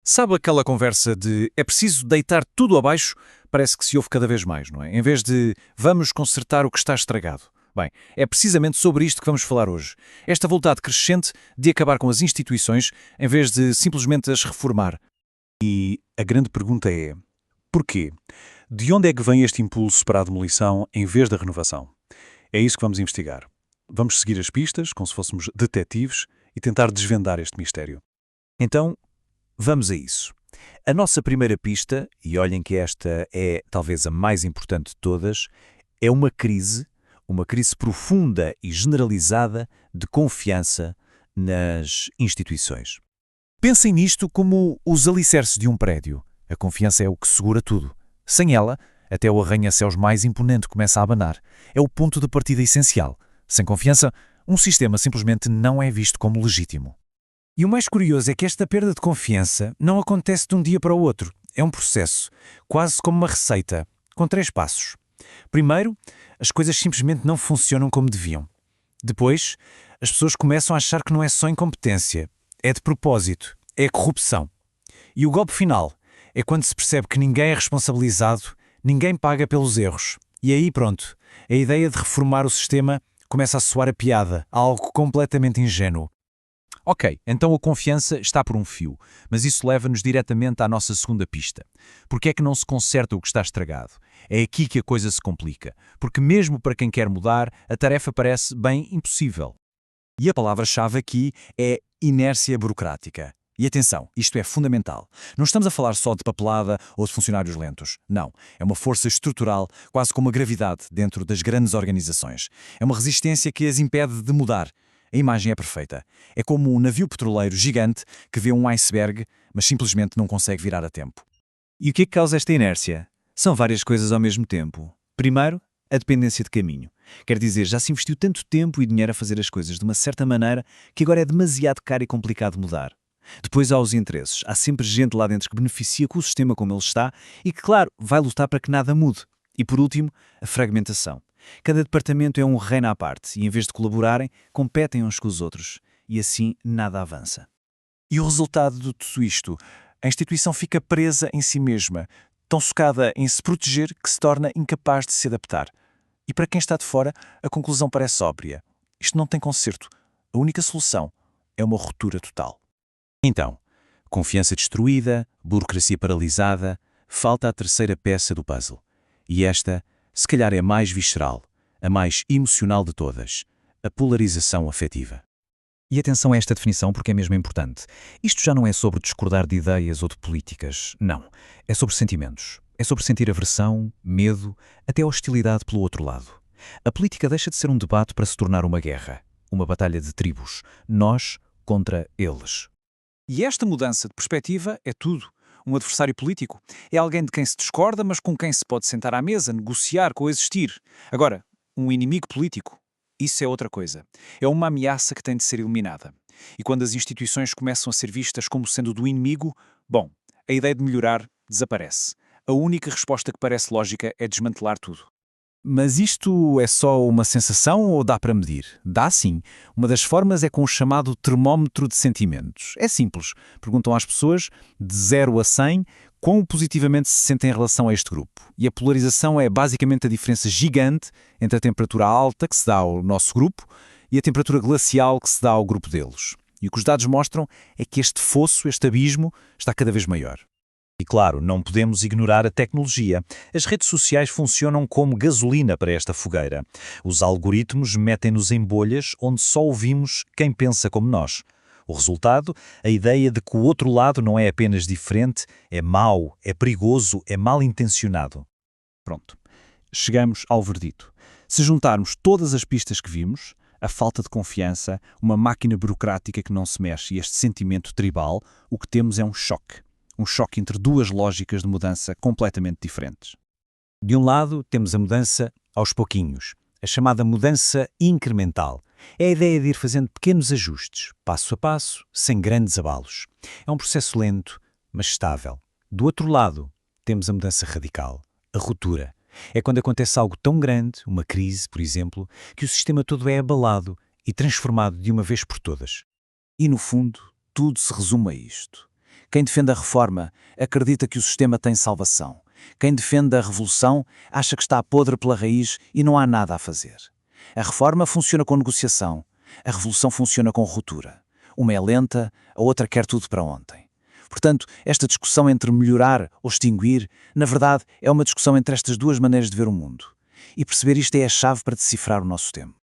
Sabe aquela conversa de é preciso deitar tudo abaixo? Parece que se ouve cada vez mais, não é? Em vez de vamos consertar o que está estragado. Bem, é precisamente sobre isto que vamos falar hoje. Esta vontade crescente de acabar com as instituições em vez de simplesmente as reformar. E a grande pergunta é: porquê? De onde é que vem este impulso para a demolição em vez da renovação? É isso que vamos investigar. Vamos seguir as pistas, como se fôssemos detetives, e tentar desvendar este mistério. Então, vamos a isso. A nossa primeira pista, e olhem que esta é talvez a mais importante de todas, é uma crise profunda e generalizada de confiança nas instituições. Pensem nisto como os alicerces de um prédio. A confiança é o que segura tudo. Sem ela, até o arranha-céus mais imponente começa a abanar. É o ponto de partida essencial. Sem confiança, um sistema simplesmente não é visto como legítimo. E o mais curioso é que esta perda de confiança não acontece de um dia para o outro. É um processo, quase como uma receita, com 3 passos. Primeiro, as coisas simplesmente não funcionam como deviam. Depois, as pessoas começam a achar que não é só incompetência, é de propósito, é corrupção. E o golpe final é quando se percebe que ninguém é responsabilizado, ninguém paga pelos erros. E aí pronto, a ideia de reformar o sistema começa a soar a piada, a algo completamente ingênuo. Ok, então a confiança está por um fio, mas isso leva-nos diretamente à nossa segunda pista. Porque é que não se conserta o que está estragado? É aqui que a coisa se complica, porque mesmo para quem quer mudar, a tarefa parece bem impossível. E a palavra-chave aqui é inércia burocrática. E atenção, isto é fundamental. Não estamos a falar só de papelada ou de funcionários lentos. Não, é uma força estrutural, quase como a gravidade dentro das grandes organizações. É uma resistência que as impede de mudar. A imagem é perfeita. É como um navio petroleiro gigante que vê um iceberg, mas simplesmente não consegue virar a tempo. E o que é que causa esta inércia? São várias coisas ao mesmo tempo. Primeiro, a dependência de caminho. Quer dizer, já se investiu tanto tempo e dinheiro a fazer as coisas de uma certa maneira que agora é demasiado caro e complicado mudar. Depois há os interesses. Há sempre gente lá dentro que beneficia com o sistema como ele está e que, claro, vai lutar para que nada mude. E por último, a fragmentação. Cada departamento é um reino à parte e, em vez de colaborarem, competem uns com os outros. E assim nada avança. E o resultado de tudo isto? A instituição fica presa em si mesma, tão socada em se proteger que se torna incapaz de se adaptar. E para quem está de fora, a conclusão parece óbvia. Isto não tem conserto. A única solução é uma ruptura total. Então, confiança destruída, burocracia paralisada, falta a terceira peça do puzzle. E esta, se calhar, é a mais visceral, a mais emocional de todas: a polarização afetiva. E atenção a esta definição porque é mesmo importante. Isto já não é sobre discordar de ideias ou de políticas, não. É sobre sentimentos. É sobre sentir aversão, medo, até hostilidade pelo outro lado. A política deixa de ser um debate para se tornar uma guerra, uma batalha de tribos, nós contra eles. E esta mudança de perspectiva é tudo. Um adversário político é alguém de quem se discorda, mas com quem se pode sentar à mesa, negociar, coexistir. Agora, um inimigo político, isso é outra coisa. É uma ameaça que tem de ser eliminada. E quando as instituições começam a ser vistas como sendo do inimigo, bom, a ideia de melhorar desaparece. A única resposta que parece lógica é desmantelar tudo. Mas isto é só uma sensação ou dá para medir? Dá sim. Uma das formas é com o chamado termómetro de sentimentos. É simples. Perguntam às pessoas, de 0 a 100, quão positivamente se sentem em relação a este grupo. E a polarização é basicamente a diferença gigante entre a temperatura alta que se dá ao nosso grupo e a temperatura glacial que se dá ao grupo deles. E o que os dados mostram é que este fosso, este abismo, está cada vez maior. E claro, não podemos ignorar a tecnologia. As redes sociais funcionam como gasolina para esta fogueira. Os algoritmos metem-nos em bolhas onde só ouvimos quem pensa como nós. O resultado? A ideia de que o outro lado não é apenas diferente, é mau, é perigoso, é mal intencionado. Pronto. Chegamos ao verdito. Se juntarmos todas as pistas que vimos, a falta de confiança, uma máquina burocrática que não se mexe e este sentimento tribal, o que temos é um choque. Um choque entre duas lógicas de mudança completamente diferentes. De um lado, temos a mudança aos pouquinhos, a chamada mudança incremental. É a ideia de ir fazendo pequenos ajustes, passo a passo, sem grandes abalos. É um processo lento, mas estável. Do outro lado, temos a mudança radical, a ruptura. É quando acontece algo tão grande, uma crise, por exemplo, que o sistema todo é abalado e transformado de uma vez por todas. E, no fundo, tudo se resume a isto. Quem defende a reforma acredita que o sistema tem salvação. Quem defende a revolução acha que está podre pela raiz e não há nada a fazer. A reforma funciona com negociação. A revolução funciona com ruptura. Uma é lenta, a outra quer tudo para ontem. Portanto, esta discussão entre melhorar ou extinguir, na verdade, é uma discussão entre estas duas maneiras de ver o mundo. E perceber isto é a chave para decifrar o nosso tempo.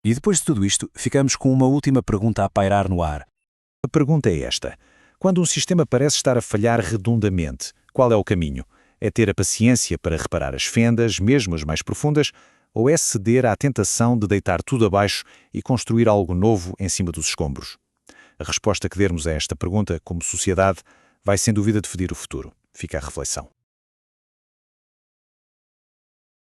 E depois de tudo isto, ficamos com uma última pergunta a pairar no ar. A pergunta é esta. Quando um sistema parece estar a falhar redondamente, qual é o caminho? É ter a paciência para reparar as fendas, mesmo as mais profundas, ou é ceder à tentação de deitar tudo abaixo e construir algo novo em cima dos escombros? A resposta que dermos a esta pergunta, como sociedade, vai sem dúvida definir o futuro. Fica a reflexão.